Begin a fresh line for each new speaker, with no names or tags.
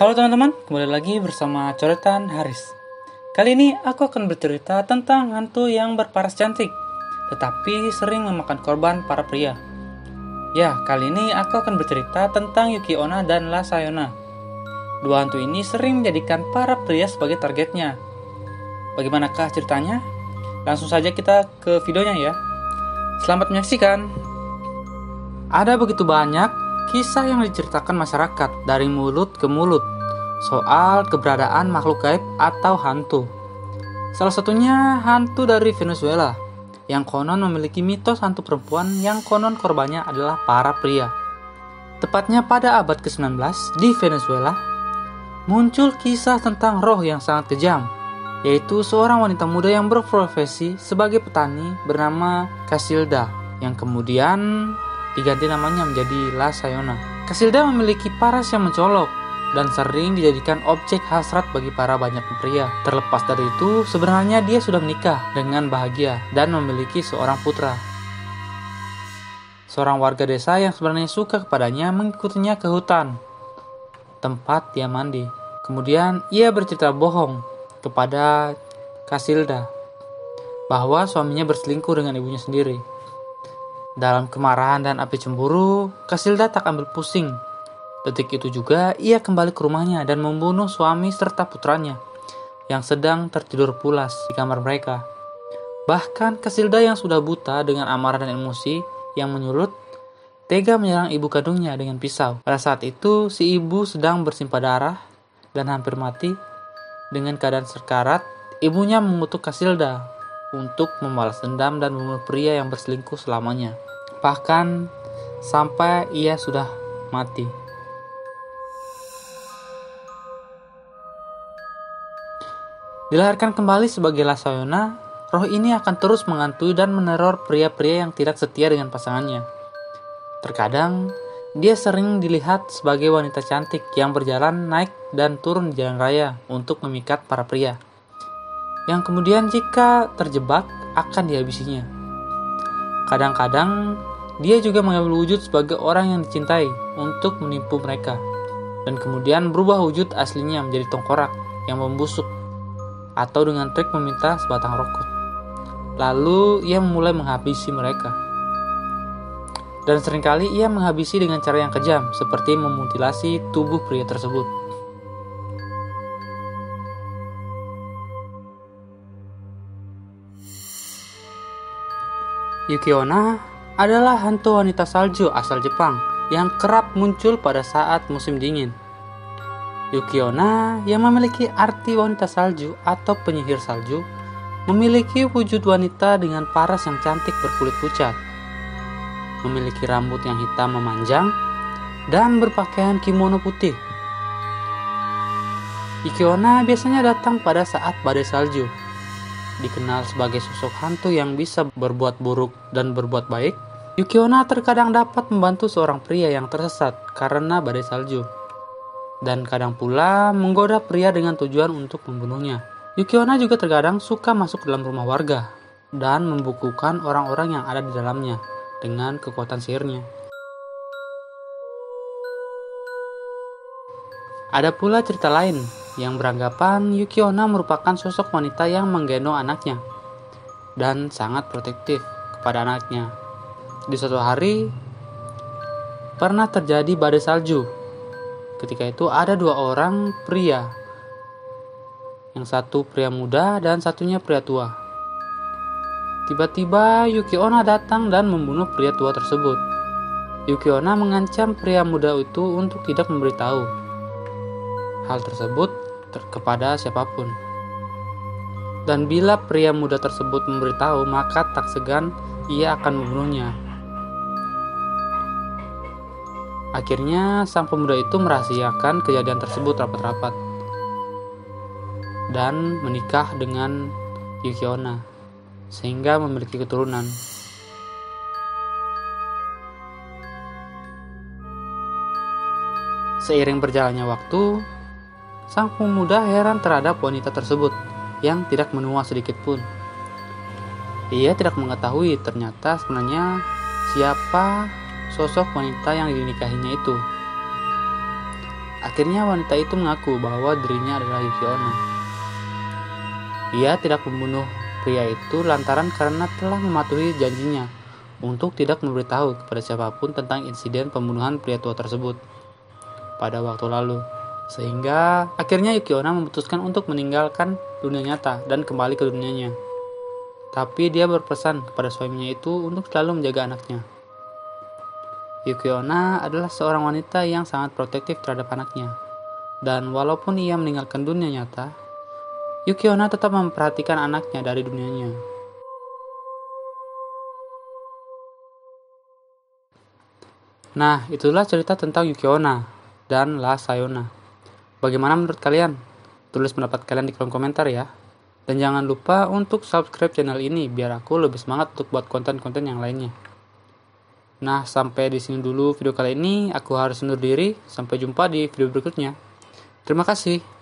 Halo teman-teman, kembali lagi bersama Coretan Haris. Kali ini aku akan bercerita tentang hantu yang berparas cantik, tetapi sering memakan korban para pria. Ya, kali ini aku akan bercerita tentang Yuki Onna dan La Sayona. Dua hantu ini sering menjadikan para pria sebagai targetnya. Bagaimanakah ceritanya? Langsung saja kita ke videonya ya. Selamat menyaksikan. Ada begitu banyak kisah yang diceritakan masyarakat dari mulut ke mulut soal keberadaan makhluk gaib atau hantu. Salah satunya hantu dari Venezuela yang konon memiliki mitos hantu perempuan yang konon korbannya adalah para pria. Tepatnya pada abad ke-19 di Venezuela muncul kisah tentang roh yang sangat kejam, yaitu seorang wanita muda yang berprofesi sebagai petani bernama Casilda yang kemudian diganti namanya menjadi La Sayona. Casilda memiliki paras yang mencolok dan sering dijadikan objek hasrat bagi para banyak pria. Terlepas dari itu, sebenarnya dia sudah menikah dengan bahagia dan memiliki seorang putra. Seorang warga desa yang sebenarnya suka kepadanya mengikutinya ke hutan, tempat dia mandi. Kemudian ia bercerita bohong kepada Casilda bahwa suaminya berselingkuh dengan ibunya sendiri. Dalam kemarahan dan api cemburu, Casilda tak ambil pusing. Detik itu juga ia kembali ke rumahnya dan membunuh suami serta putranya yang sedang tertidur pulas di kamar mereka. Bahkan Casilda yang sudah buta dengan amarah dan emosi yang menyulut, tega menyerang ibu kandungnya dengan pisau. Pada saat itu si ibu sedang bersimpah darah dan hampir mati. Dengan keadaan sekarat, ibunya mengutuk Casilda untuk membalas dendam dan membunuh pria yang berselingkuh selamanya, bahkan sampai ia sudah mati. Dilahirkan kembali sebagai La Sayona, roh ini akan terus menghantui dan meneror pria-pria yang tidak setia dengan pasangannya. Terkadang, dia sering dilihat sebagai wanita cantik yang berjalan naik dan turun di jalan raya untuk memikat para pria, yang kemudian jika terjebak akan dihabisinya. Kadang-kadang dia juga mengambil wujud sebagai orang yang dicintai untuk menipu mereka, dan kemudian berubah wujud aslinya menjadi tengkorak yang membusuk atau dengan trik meminta sebatang rokok. Lalu ia mulai menghabisi mereka. Dan seringkali ia menghabisi dengan cara yang kejam, seperti memutilasi tubuh pria tersebut. Yuki Onna adalah hantu wanita salju asal Jepang yang kerap muncul pada saat musim dingin. Yuki Onna yang memiliki arti wanita salju atau penyihir salju memiliki wujud wanita dengan paras yang cantik berkulit pucat, memiliki rambut yang hitam memanjang, dan berpakaian kimono putih. Yuki Onna biasanya datang pada saat badai salju. Dikenal sebagai sosok hantu yang bisa berbuat buruk dan berbuat baik, Yuki Onna terkadang dapat membantu seorang pria yang tersesat karena badai salju, dan kadang pula menggoda pria dengan tujuan untuk membunuhnya. Yuki Onna juga terkadang suka masuk dalam rumah warga dan membukukan orang-orang yang ada di dalamnya dengan kekuatan sihirnya. Ada pula cerita lain yang beranggapan Yuki Onna merupakan sosok wanita yang menggendong anaknya dan sangat protektif kepada anaknya. Di suatu hari, pernah terjadi badai salju. Ketika itu ada dua orang pria, yang satu pria muda dan satunya pria tua. Tiba-tiba Yuki Onna datang dan membunuh pria tua tersebut. Yuki Onna mengancam pria muda itu untuk tidak memberitahu hal tersebut kepada siapapun. Dan bila pria muda tersebut memberitahu, maka tak segan ia akan membunuhnya. Akhirnya sang pemuda itu merahasiakan kejadian tersebut rapat-rapat dan menikah dengan Yuki Onna sehingga memiliki keturunan. Seiring berjalannya waktu, sang pemuda heran terhadap wanita tersebut yang tidak menua sedikit pun. Ia tidak mengetahui ternyata sebenarnya siapa sosok wanita yang dinikahinya itu. Akhirnya wanita itu mengaku bahwa dirinya adalah Yuki Onna. Ia tidak membunuh pria itu lantaran karena telah mematuhi janjinya untuk tidak memberitahu kepada siapapun tentang insiden pembunuhan pria tua tersebut pada waktu lalu. Sehingga akhirnya Yuki Onna memutuskan untuk meninggalkan dunia nyata dan kembali ke dunianya. Tapi dia berpesan kepada suaminya itu untuk selalu menjaga anaknya. Yuki Onna adalah seorang wanita yang sangat protektif terhadap anaknya. Dan walaupun ia meninggalkan dunia nyata, Yuki Onna tetap memperhatikan anaknya dari dunianya. Nah, itulah cerita tentang Yuki Onna dan La Sayona. Bagaimana menurut kalian? Tulis pendapat kalian di kolom komentar ya. Dan jangan lupa untuk subscribe channel ini biar aku lebih semangat untuk buat konten-konten yang lainnya. Nah, sampai di sini dulu video kali ini. Aku harus undur diri. Sampai jumpa di video berikutnya. Terima kasih.